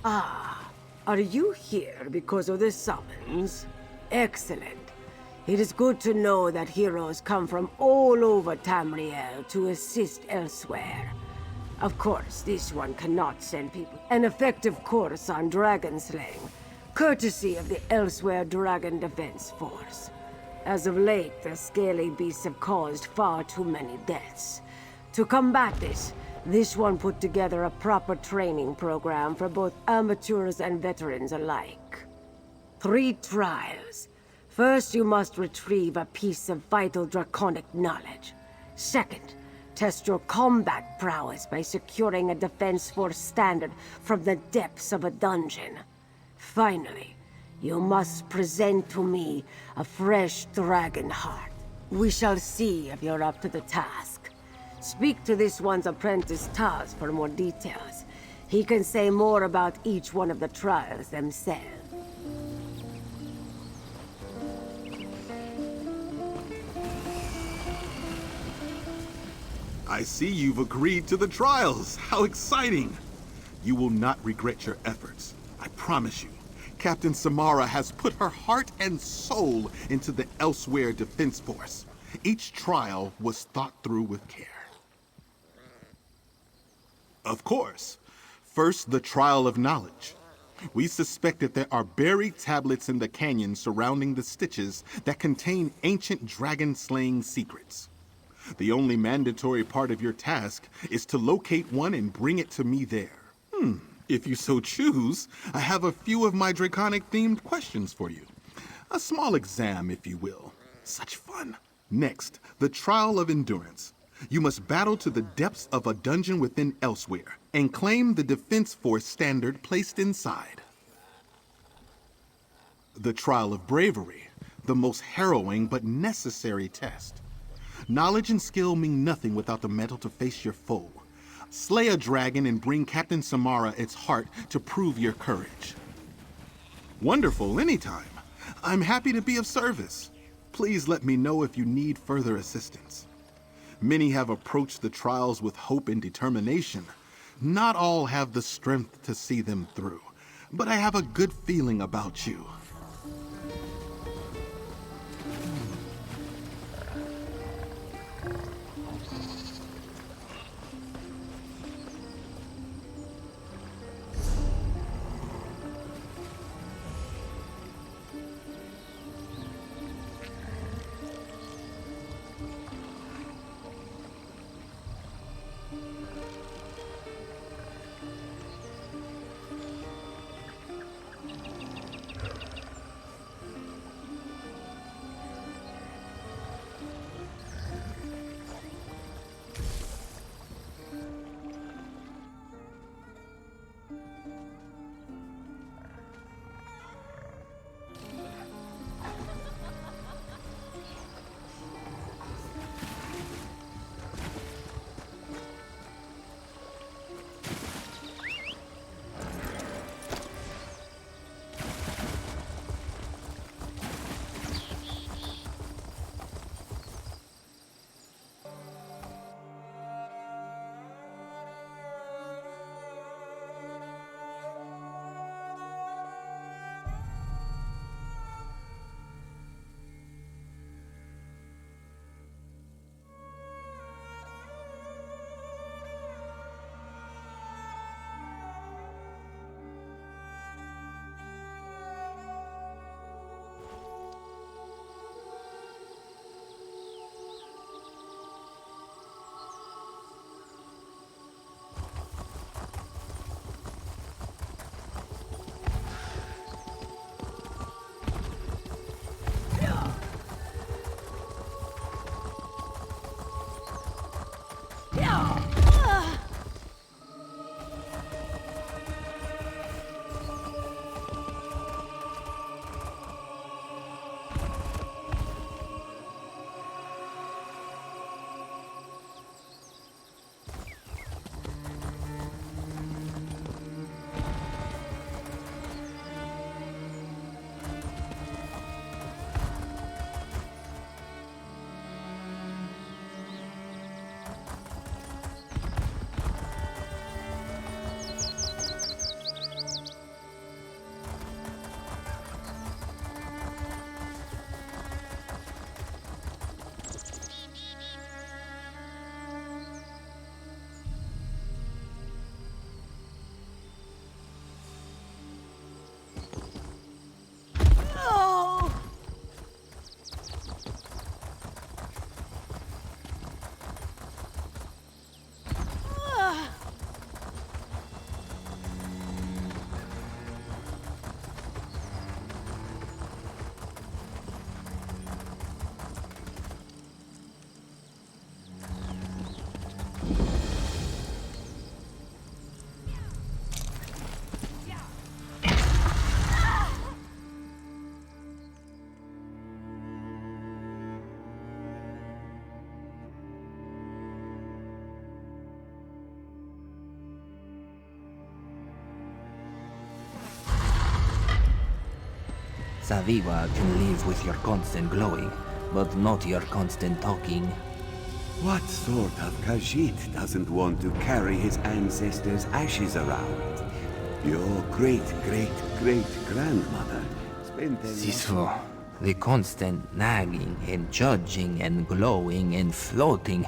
Ah, are you here because of the summons? Excellent. It is good to know that heroes come from all over Tamriel to assist elsewhere. Of course, this one cannot send people an effective course on dragon slaying, courtesy of the Elsewhere Dragon Defense Force. As of late, the scaly beasts have caused far too many deaths. To combat this one put together a proper training program for both amateurs and veterans alike. 3 trials. First, you must retrieve a piece of vital draconic knowledge. Second, test your combat prowess by securing a Defense Force standard from the depths of a dungeon. Finally, you must present to me a fresh dragon heart. We shall see if you're up to the task. Speak to this one's apprentice Taz for more details. He can say more about each one of the trials themselves. I see you've agreed to the trials. How exciting! You will not regret your efforts. I promise you. Captain Samara has put her heart and soul into the Elsewhere Defense Force. Each trial was thought through with care. Of course. First, the trial of knowledge. We suspect that there are buried tablets in the canyon surrounding the Stitches that contain ancient dragon-slaying secrets. The only mandatory part of your task is to locate one and bring it to me there. If you so choose, I have a few of my draconic-themed questions for you. A small exam, if you will. Such fun. Next, the trial of endurance. You must battle to the depths of a dungeon within Elsewhere and claim the Defense Force standard placed inside. The trial of bravery, the most harrowing but necessary test. Knowledge and skill mean nothing without the mettle to face your foe. Slay a dragon and bring Captain Samara its heart to prove your courage. Wonderful, anytime. I'm happy to be of service. Please let me know if you need further assistance. Many have approached the trials with hope and determination. Not all have the strength to see them through, but I have a good feeling about you. Saviwa can live with your constant glowing, but not your constant talking. What sort of Khajiit doesn't want to carry his ancestors' ashes around? Your great-great-great-grandmother spent a Sisu, the constant nagging and judging and glowing and floating.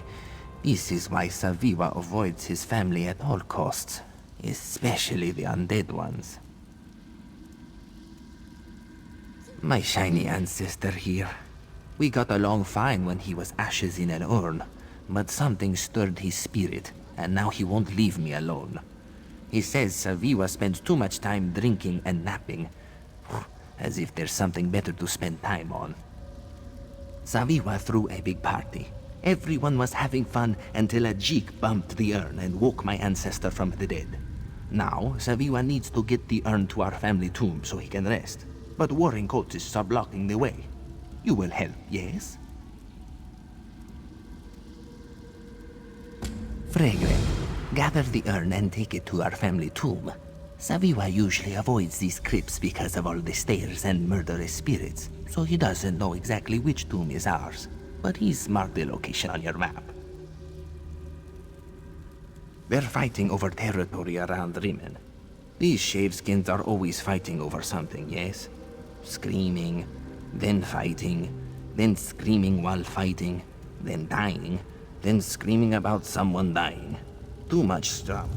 This is why Saviwa avoids his family at all costs, especially the undead ones. My shiny ancestor here. We got along fine when he was ashes in an urn, but something stirred his spirit, and now he won't leave me alone. He says Saviwa spends too much time drinking and napping, as if there's something better to spend time on. Saviwa threw a big party. Everyone was having fun until a jeek bumped the urn and woke my ancestor from the dead. Now, Saviwa needs to get the urn to our family tomb so he can rest, but warring cultists are blocking the way. You will help, yes? Fragrant, gather the urn and take it to our family tomb. Saviwa usually avoids these crypts because of all the stairs and murderous spirits, so he doesn't know exactly which tomb is ours, but he's marked the location on your map. They're fighting over territory around Rimen. These shaveskins are always fighting over something, yes? Screaming, then fighting, then screaming while fighting, then dying, then screaming about someone dying. Too much stuff.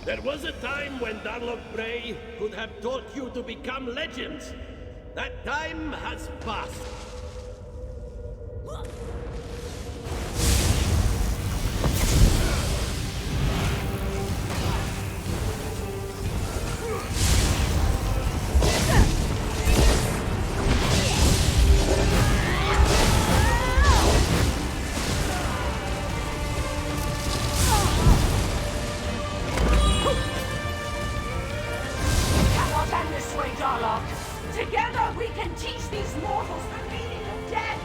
There was a time when Darlock Bray could have taught you to become legends. That time has passed. Cannot end this way, Darlock. Together we can teach these mortals the meaning of death.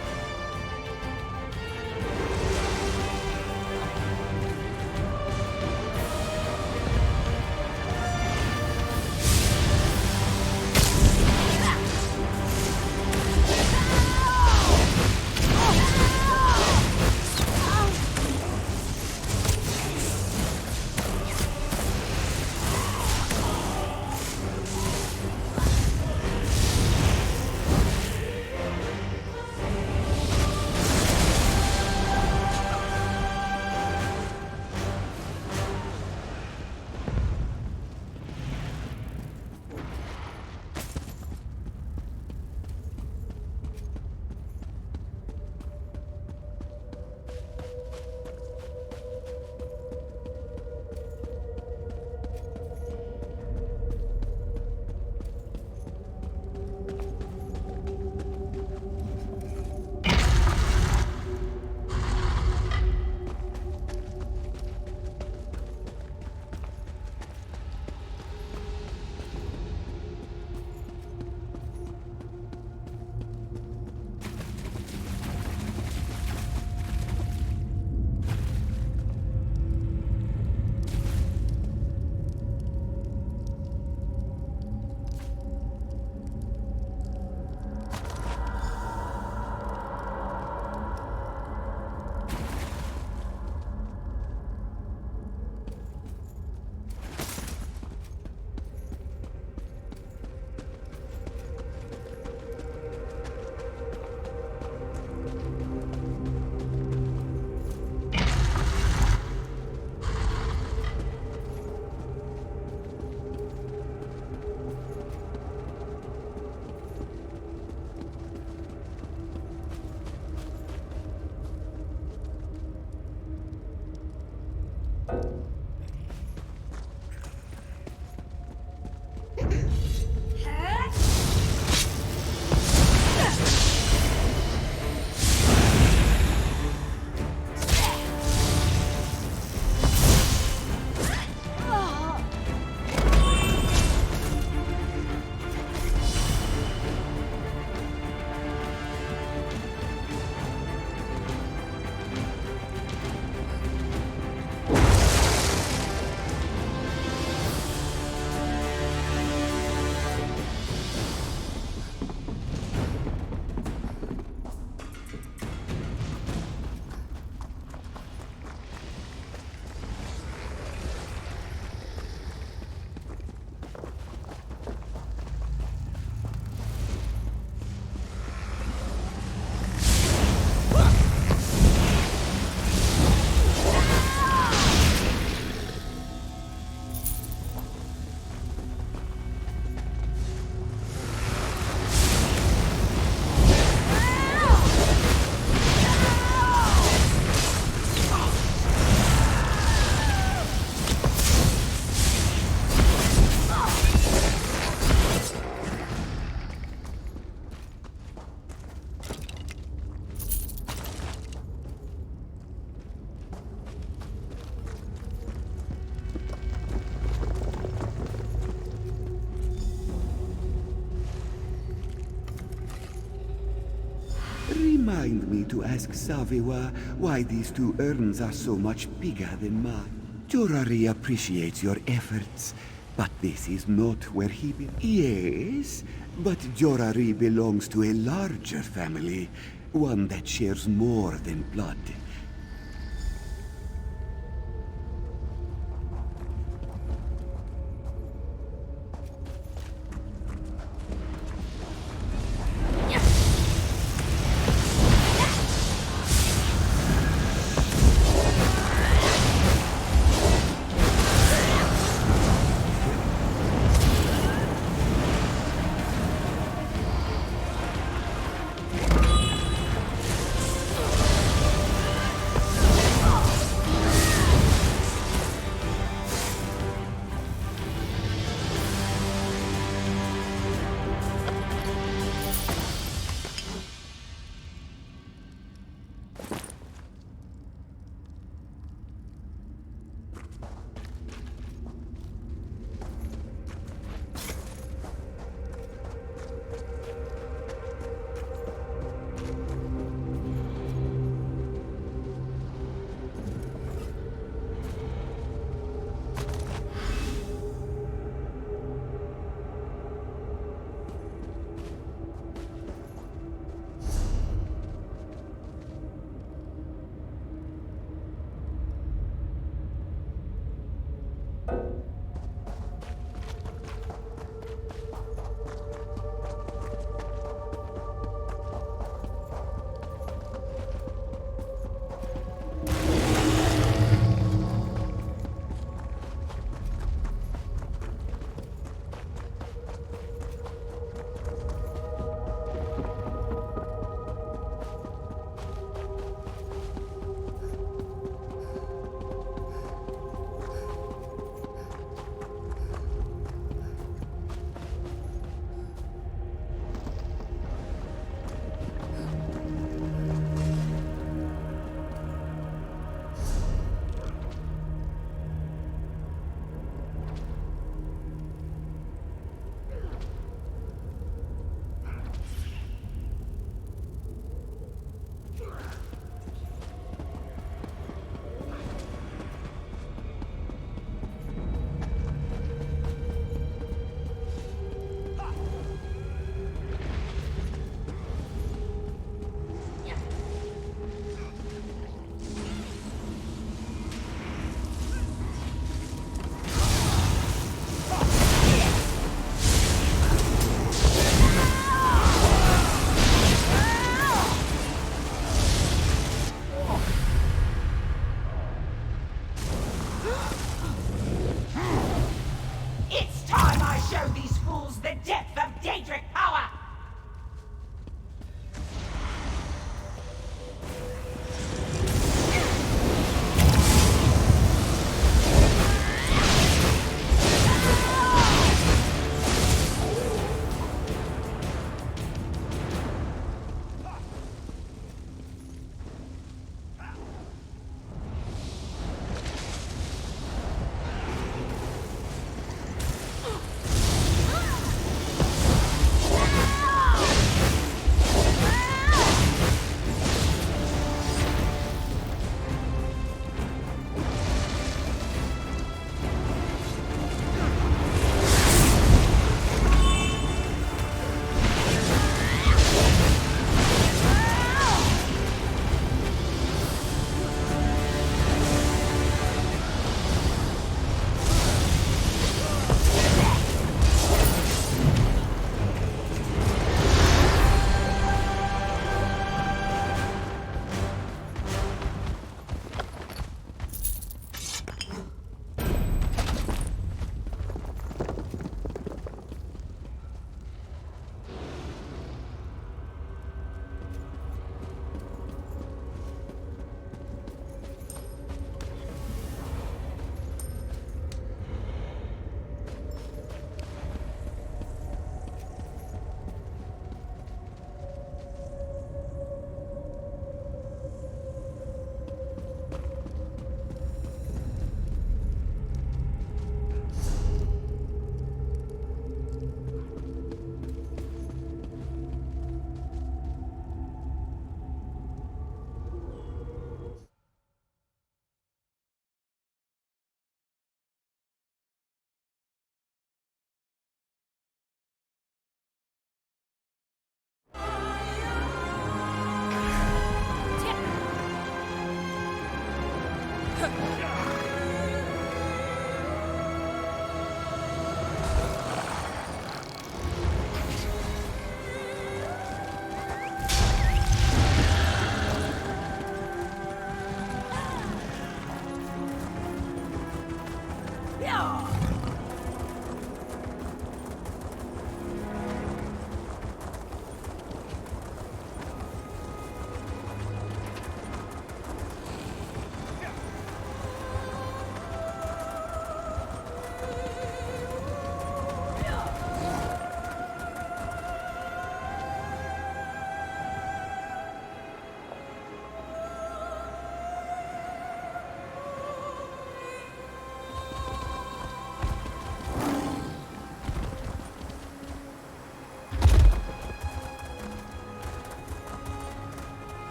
Remind me to ask Saviwa why these two urns are so much bigger than mine. Jorari appreciates your efforts, but this is not where he Yes, but Jorari belongs to a larger family, one that shares more than blood.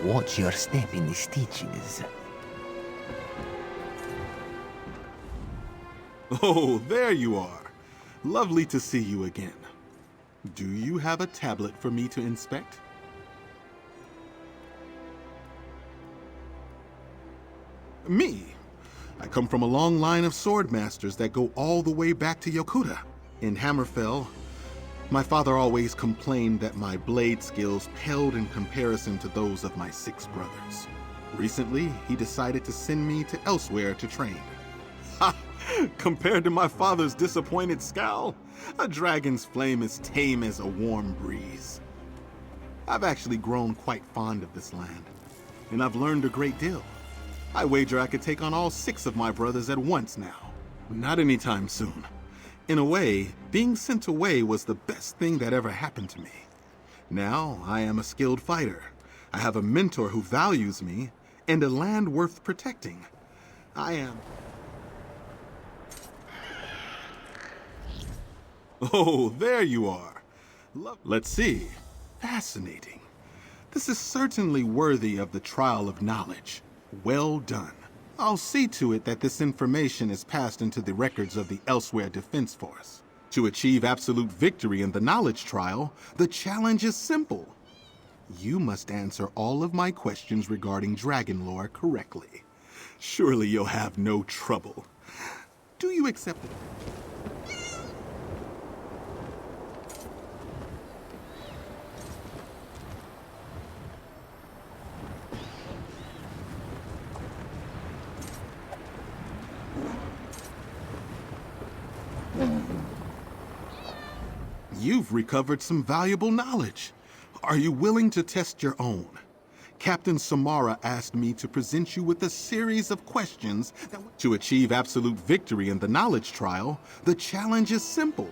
Watch your step in the stitches. Oh, there you are. Lovely to see you again. Do you have a tablet for me to inspect? Me? I come from a long line of sword masters that go all the way back to Yokuda. In Hammerfell, my father always complained that my blade skills paled in comparison to those of my 6 brothers. Recently, he decided to send me to elsewhere to train. Ha! Compared to my father's disappointed scowl, a dragon's flame is tame as a warm breeze. I've actually grown quite fond of this land, and I've learned a great deal. I wager I could take on all 6 of my brothers at once now. Not anytime soon. In a way, being sent away was the best thing that ever happened to me. Now, I am a skilled fighter. I have a mentor who values me, and a land worth protecting. I am... Oh, there you are. Let's see. Fascinating. This is certainly worthy of the trial of knowledge. Well done. I'll see to it that this information is passed into the records of the Elsewhere Defense Force. To achieve absolute victory in the knowledge trial, the challenge is simple. You must answer all of my questions regarding dragon lore correctly. Surely you'll have no trouble. Do you accept it? You've recovered some valuable knowledge. Are you willing to test your own? Captain Samara asked me to present you with a series of questions to achieve absolute victory in the knowledge trial. The challenge is simple.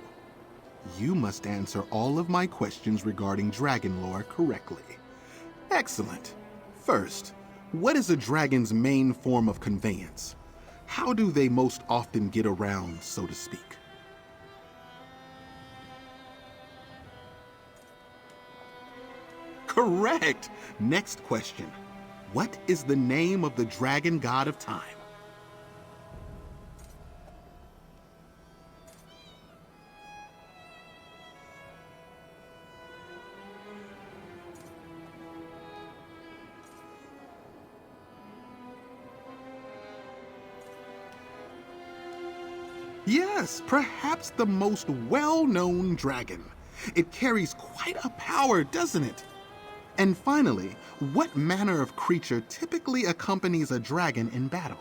You must answer all of my questions regarding dragon lore correctly. Excellent. First, what is a dragon's main form of conveyance? How do they most often get around, so to speak? Correct! Next question. What is the name of the dragon god of time? Yes, perhaps the most well-known dragon. It carries quite a power, doesn't it? And finally, what manner of creature typically accompanies a dragon in battle?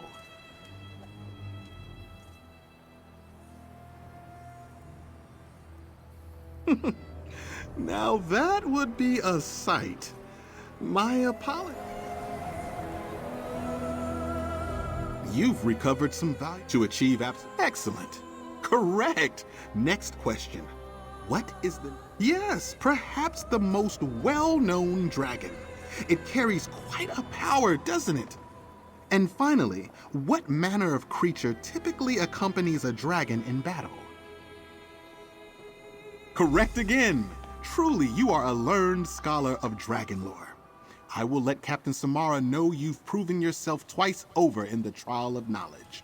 Now that would be a sight. My apologies. You've recovered some value to achieve Excellent. Correct. Next question. What is the... Yes, perhaps the most well-known dragon. It carries quite a power, doesn't it? And finally, what manner of creature typically accompanies a dragon in battle? Correct again. Truly, you are a learned scholar of dragon lore. I will let Captain Samara know you've proven yourself twice over in the trial of knowledge.